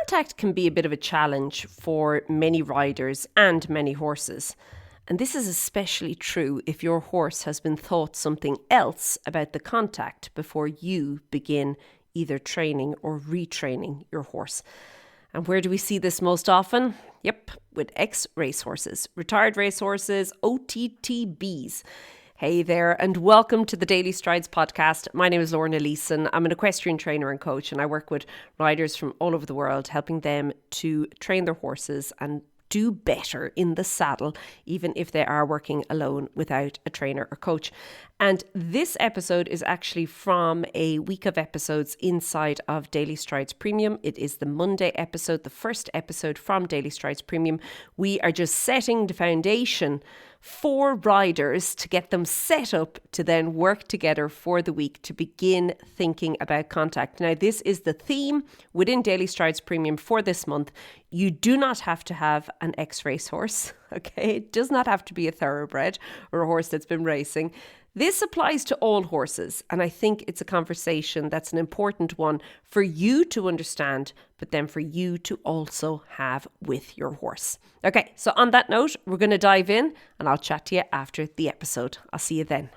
Contact can be a bit of a challenge for many riders and many horses. And this is especially true if your horse has been taught something else about the contact before you begin either training or retraining your horse. And where do we see this most often? Yep, with ex-racehorses, retired racehorses, OTTBs. Hey there, and welcome to the Daily Strides podcast. My name is Lorna Leeson. I'm an equestrian trainer and coach, and I work with riders from all over the world, helping them to train their horses and do better in the saddle, even if they are working alone without a trainer or coach. And this episode is actually from a week of episodes inside of Daily Strides Premium. It is the Monday episode, the first episode from Daily Strides Premium. We are just setting the foundation for riders to get them set up to then work together for the week to begin thinking about contact. Now, this is the theme within Daily Strides Premium for this month. You do not have to have an ex-racehorse, okay? It does not have to be a thoroughbred or a horse that's been racing. This applies to all horses, and I think it's a conversation that's an important one for you to understand, but then for you to also have with your horse. Okay, so on that note, we're going to dive in, and I'll chat to you after the episode. I'll see you then.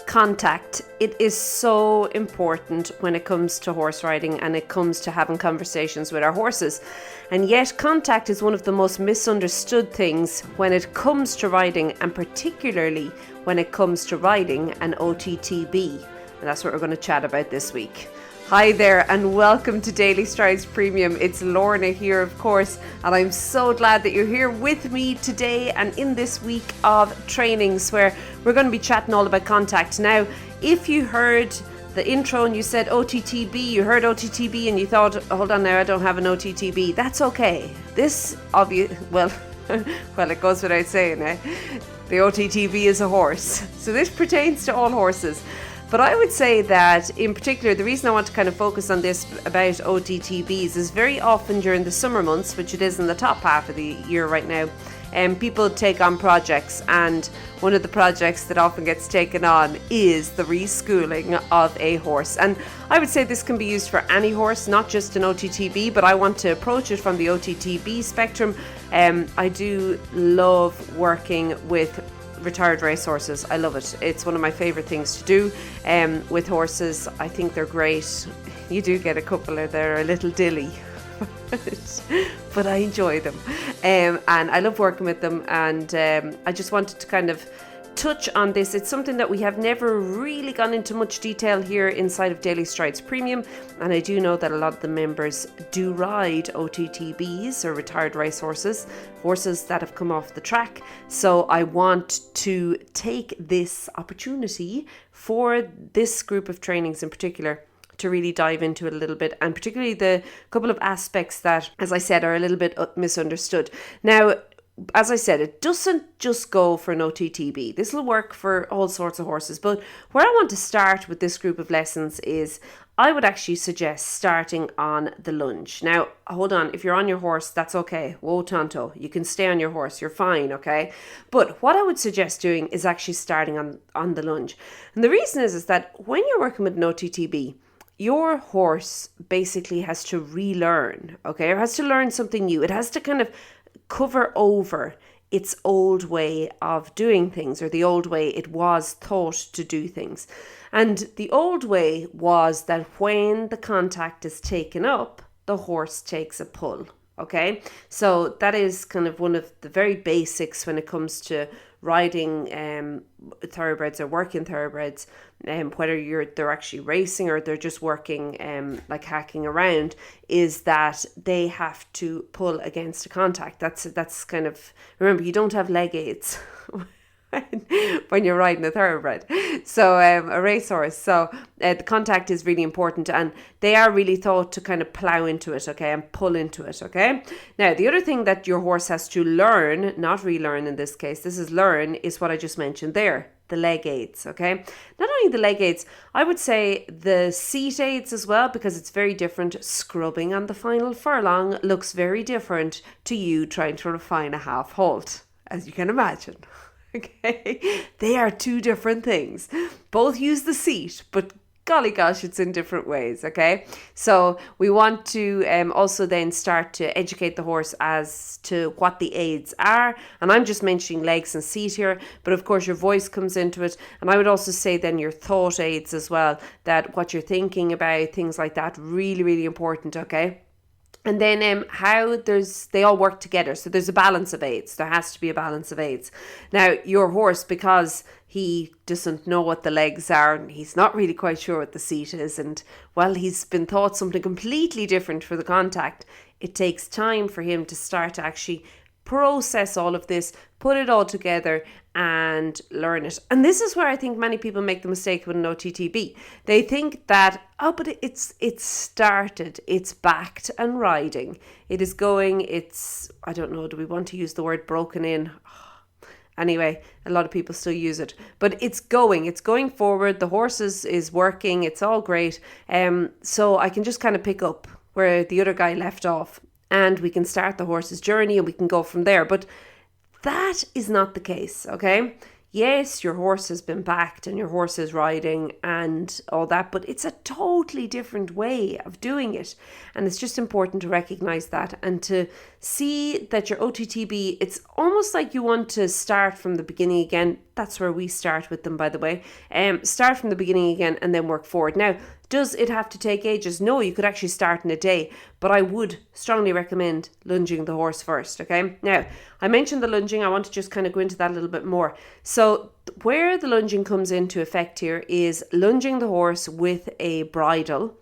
Contact. It is so important when it comes to horse riding and it comes to having conversations with our horses. And yet contact is one of the most misunderstood things when it comes to riding, and particularly when it comes to riding an OTTB. And that's what we're going to chat about this week. Hi there and welcome to Daily Strides Premium. It's Lorna here, of course, and I'm so glad that you're here with me today and in this week of trainings where we're going to be chatting all about contact. Now, if you heard the intro and you said OTTB, you heard OTTB and you thought, hold on now, I don't have an OTTB. That's okay. This well, it goes without saying, the OTTB is a horse. So this pertains to all horses. But I would say that in particular, the reason I want to kind of focus on this about OTTBs is very often during the summer months, which it is in the top half of the year right now, people take on projects, and one of the projects that often gets taken on is the reschooling of a horse. And I would say this can be used for any horse, not just an OTTB, but I want to approach it from the OTTB spectrum. I do love working with retired racehorses. I love it. It's one of my favorite things to do with horses. I think they're great. You do get a couple that are a little dilly, but I enjoy them, and I love working with them. And I just wanted to kind of touch on this. It's something that we have never really gone into much detail here inside of Daily Strides Premium, and I do know that a lot of the members do ride OTTBs or retired racehorses, horses that have come off the track. So I want to take this opportunity for this group of trainings in particular to really dive into it a little bit, and particularly the couple of aspects that, as I said, are a little bit misunderstood. Now, as I said, it doesn't just go for an OTTB. This will work for all sorts of horses. But where I want to start with this group of lessons is I would actually suggest starting on the lunge. Now, hold on. If you're on your horse, that's okay. Whoa, tanto. You can stay on your horse. You're fine, okay? But what I would suggest doing is actually starting on the lunge. And the reason is that when you're working with an OTTB, your horse basically has to relearn, okay? Or has to learn something new. It has to kind of cover over its old way of doing things, or the old way it was taught to do things. And the old way was that when the contact is taken up, the horse takes a pull, okay? So that is kind of one of the very basics when it comes to riding thoroughbreds or working thoroughbreds, whether they're actually racing or they're just working like hacking around, is that they have to pull against a contact. That's kind of, remember, you don't have leg aids when you're riding a thoroughbred, so a racehorse. So the contact is really important, and they are really thought to kind of plow into it, okay, and pull into it, okay. Now, the other thing that your horse has to learn, not relearn in this case, this is learn, is what I just mentioned there, the leg aids, okay. Not only the leg aids, I would say the seat aids as well, because it's very different. Scrubbing on the final furlong looks very different to you trying to refine a half halt, as you can imagine. Okay, they are two different things. Both use the seat, but golly gosh, it's in different ways. Okay, so we want to also then start to educate the horse as to what the aids are. And I'm just mentioning legs and seat here, but of course your voice comes into it. And I would also say then your thought aids as well, that what you're thinking about, things like that, really, really important. Okay. And then how they all work together. So there's a balance of aids. There has to be a balance of aids. Now, your horse, because he doesn't know what the legs are and he's not really quite sure what the seat is, and well, he's been taught something completely different for the contact, it takes time for him to start to actually process all of this, put it all together and learn it. And this is where I think many people make the mistake with an OTTB. They think that, oh, but it's started, it's backed and riding. It is going, I don't know, do we want to use the word broken in? Anyway, a lot of people still use it, but it's going forward. The horse is working. It's all great. So I can just kind of pick up where the other guy left off, and we can start the horse's journey and we can go from there. But that is not the case, okay? Yes, your horse has been backed and your horse is riding and all that, but it's a totally different way of doing it. And it's just important to recognize that and to see that your OTTB, it's almost like you want to start from the beginning again. That's where we start with them, by the way. Start from the beginning again and then work forward. Now, does it have to take ages? No, you could actually start in a day, but I would strongly recommend lunging the horse first, okay? Now, I mentioned the lunging. I want to just kind of go into that a little bit more. So where the lunging comes into effect here is lunging the horse with a bridle.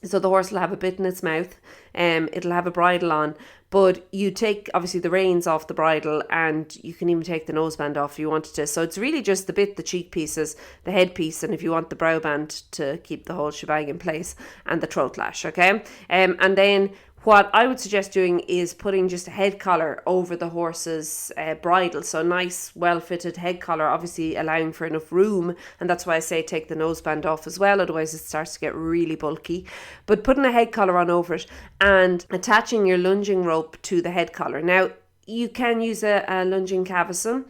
So the horse will have a bit in its mouth, it'll have a bridle on, but you take obviously the reins off the bridle and you can even take the noseband off if you wanted to. So it's really just the cheek pieces, the head piece, and if you want the brow band to keep the whole shebang in place, and the throat lash, okay? And then what I would suggest doing is putting just a head collar over the horse's bridle. So a nice, well-fitted head collar, obviously allowing for enough room. And that's why I say take the noseband off as well. Otherwise, it starts to get really bulky. But putting a head collar on over it and attaching your lunging rope to the head collar. Now, you can use a lunging cavesson.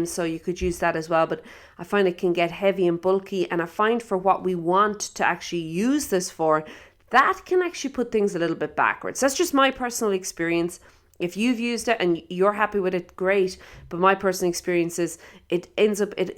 So you could use that as well. But I find it can get heavy and bulky. And I find for what we want to actually use this for, that can actually put things a little bit backwards. That's just my personal experience. If you've used it and you're happy with it, great. But my personal experience is it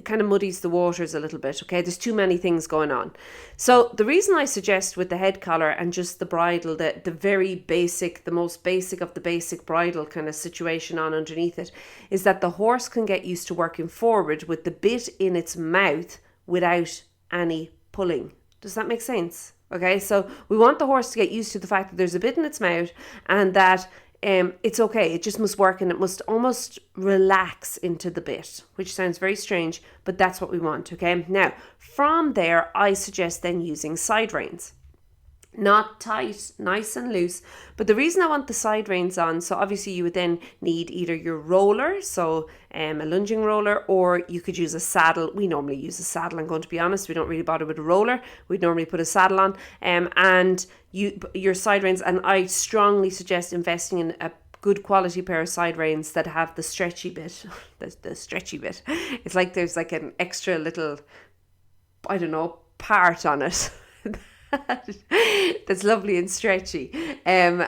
kind of muddies the waters a little bit, okay? There's too many things going on. So the reason I suggest with the head collar and just the bridle, the very basic, the most basic of the basic bridle kind of situation on underneath it, is that the horse can get used to working forward with the bit in its mouth without any pulling. Does that make sense? Okay, so we want the horse to get used to the fact that there's a bit in its mouth and that it's okay. It just must work and it must almost relax into the bit, which sounds very strange, but that's what we want, okay? Now, from there, I suggest then using side reins. Not tight, nice and loose. But the reason I want the side reins on, so obviously you would then need either your roller, so a lunging roller, or you could use a saddle. We normally use a saddle, I'm going to be honest. We don't really bother with a roller. We'd normally put a saddle on. And your side reins, and I strongly suggest investing in a good quality pair of side reins that have the stretchy bit. the stretchy bit. It's like there's like an extra little, I don't know, part on it. That's lovely and stretchy, and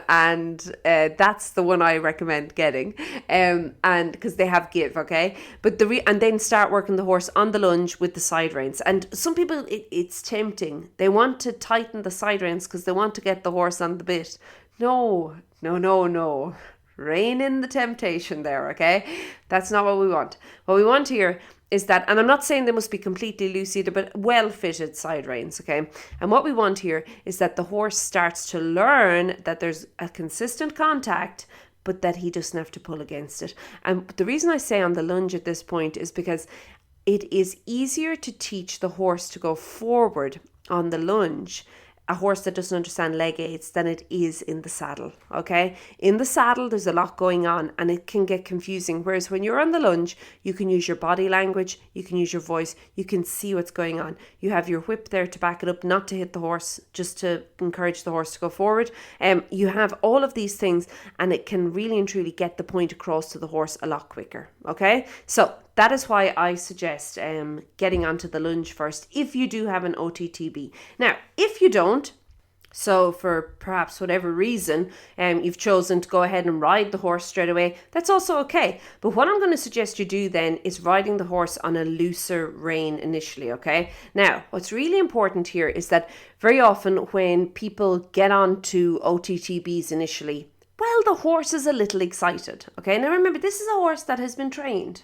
that's the one I recommend getting, and because they have give, okay. But and then start working the horse on the lunge with the side reins. And some people, it's tempting. They want to tighten the side reins because they want to get the horse on the bit. No. Rein in the temptation there, okay? That's not what we want. What we want here is that, and I'm not saying they must be completely loose either, but well-fitted side reins, okay? And what we want here is that the horse starts to learn that there's a consistent contact, but that he doesn't have to pull against it. And the reason I say on the lunge at this point is because it is easier to teach the horse to go forward on the lunge, a horse that doesn't understand leg aids, than it is in the saddle, okay? In the saddle, there's a lot going on and it can get confusing. Whereas when you're on the lunge, you can use your body language, you can use your voice, you can see what's going on. You have your whip there to back it up, not to hit the horse, just to encourage the horse to go forward. You have all of these things and it can really and truly get the point across to the horse a lot quicker, okay? So that is why I suggest getting onto the lunge first if you do have an OTTB. Now, if you don't, so for perhaps whatever reason, you've chosen to go ahead and ride the horse straight away, that's also okay. But what I'm going to suggest you do then is riding the horse on a looser rein initially, okay? Now, what's really important here is that very often when people get onto OTTBs initially, well, the horse is a little excited, okay? Now remember, this is a horse that has been trained.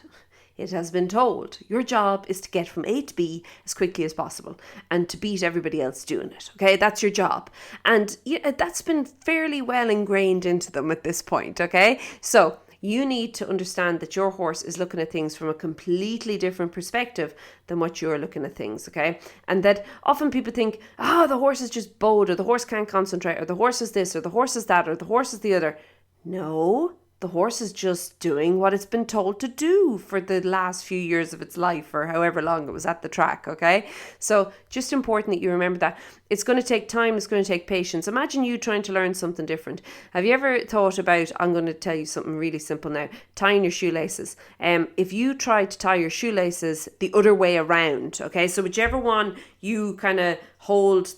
It has been told your job is to get from A to B as quickly as possible and to beat everybody else doing it. Okay, that's your job. And that's been fairly well ingrained into them at this point. Okay, so you need to understand that your horse is looking at things from a completely different perspective than what you're looking at things. Okay, and that often people think, the horse is just bowed, or the horse can't concentrate, or the horse is this, or the horse is that, or the horse is the other. No. The horse is just doing what it's been told to do for the last few years of its life, or however long it was at the track, okay? So just important that you remember that. It's going to take time, it's going to take patience. Imagine you trying to learn something different. Have you ever thought about, I'm going to tell you something really simple now, tying your shoelaces. If you try to tie your shoelaces the other way around, okay? So whichever one you kind of hold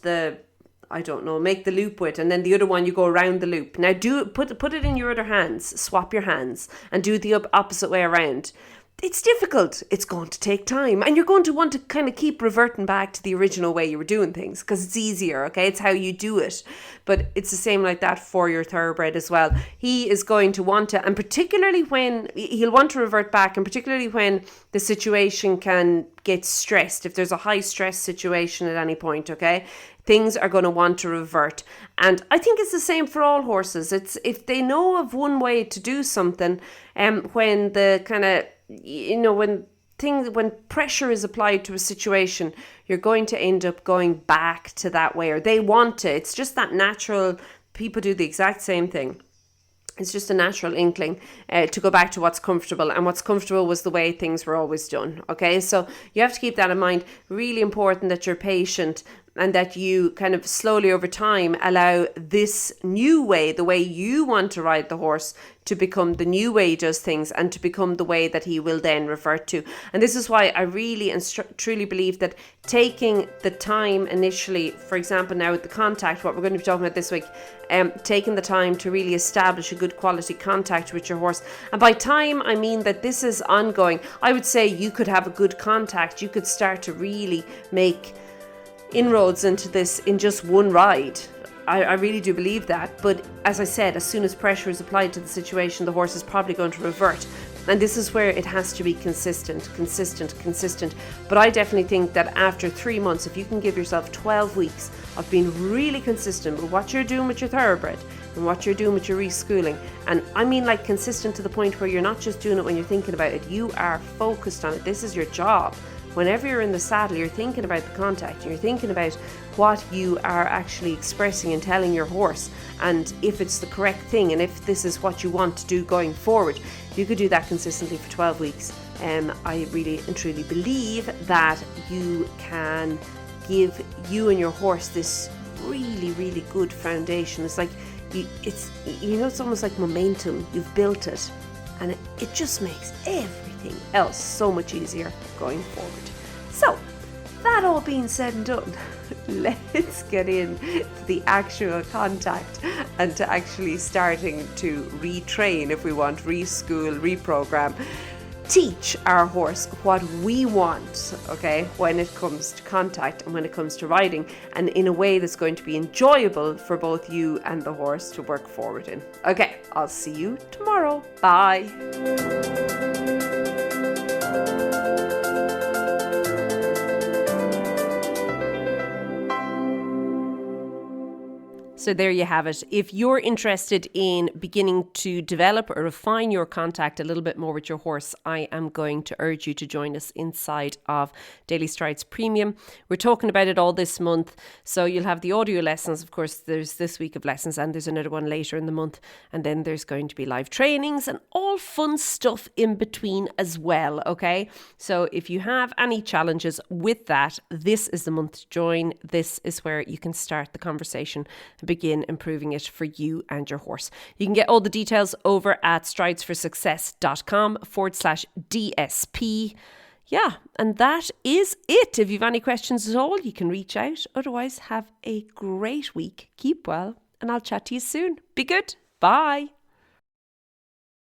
make the loop with, and then the other one you go around the loop. Now put it in your other hands, swap your hands and do the opposite way around. It's difficult. It's going to take time, and you're going to want to kind of keep reverting back to the original way you were doing things because it's easier, okay? It's how you do it. But it's the same like that for your thoroughbred as well. He is going to want to, and particularly when he'll want to revert back, and particularly when the situation can get stressed, if there's a high stress situation at any point, okay? Things are going to want to revert. And I think it's the same for all horses. It's if they know of one way to do something, when the kind of, when pressure is applied to a situation, you're going to end up going back to that way, or they want to. It's just that natural, people do the exact same thing. It's just a natural inkling to go back to what's comfortable, and what's comfortable was the way things were always done. Okay, so you have to keep that in mind. Really important that you're patient and that you kind of slowly over time allow this new way, the way you want to ride the horse, to become the new way he does things and to become the way that he will then revert to. And this is why I really and truly believe that taking the time initially, for example, now with the contact, what we're going to be talking about this week, taking the time to really establish a good quality contact with your horse. And by time, I mean that this is ongoing. I would say you could have a good contact. You could start to really make inroads into this in just one ride. I really do believe that. But as I said, as soon as pressure is applied to the situation, the horse is probably going to revert. And this is where it has to be consistent. But I definitely think that after 3 months, if you can give yourself 12 weeks of being really consistent with what you're doing with your thoroughbred and what you're doing with your reschooling, and I mean like consistent to the point where you're not just doing it when you're thinking about it, you are focused on it. This is your job. Whenever you're in the saddle, you're thinking about the contact, and you're thinking about what you are actually expressing and telling your horse, and if it's the correct thing, and if this is what you want to do going forward. If you could do that consistently for 12 weeks, I really and truly believe that you can give you and your horse this really, really good foundation. It's like, it's almost like momentum. You've built it, and it just makes everything else so much easier going forward. So, that all being said and done, let's get in to the actual contact and to actually starting to retrain, if we want, reschool, reprogram, teach our horse what we want, okay, when it comes to contact and when it comes to riding, and in a way that's going to be enjoyable for both you and the horse to work forward in. Okay, I'll see you tomorrow. Bye. So there you have it. If you're interested in beginning to develop or refine your contact a little bit more with your horse, I am going to urge you to join us inside of Daily Strides Premium. We're talking about it all this month. So you'll have the audio lessons. Of course, there's this week of lessons and there's another one later in the month. And then there's going to be live trainings and all fun stuff in between as well. Okay. So if you have any challenges with that, this is the month to join. This is where you can start the conversation and begin improving it for you and your horse. You can get all the details over at stridesforsuccess.com/DSP. Yeah, and that is it. If you've any questions at all, you can reach out. Otherwise, have a great week. Keep well, and I'll chat to you soon. Be good. Bye.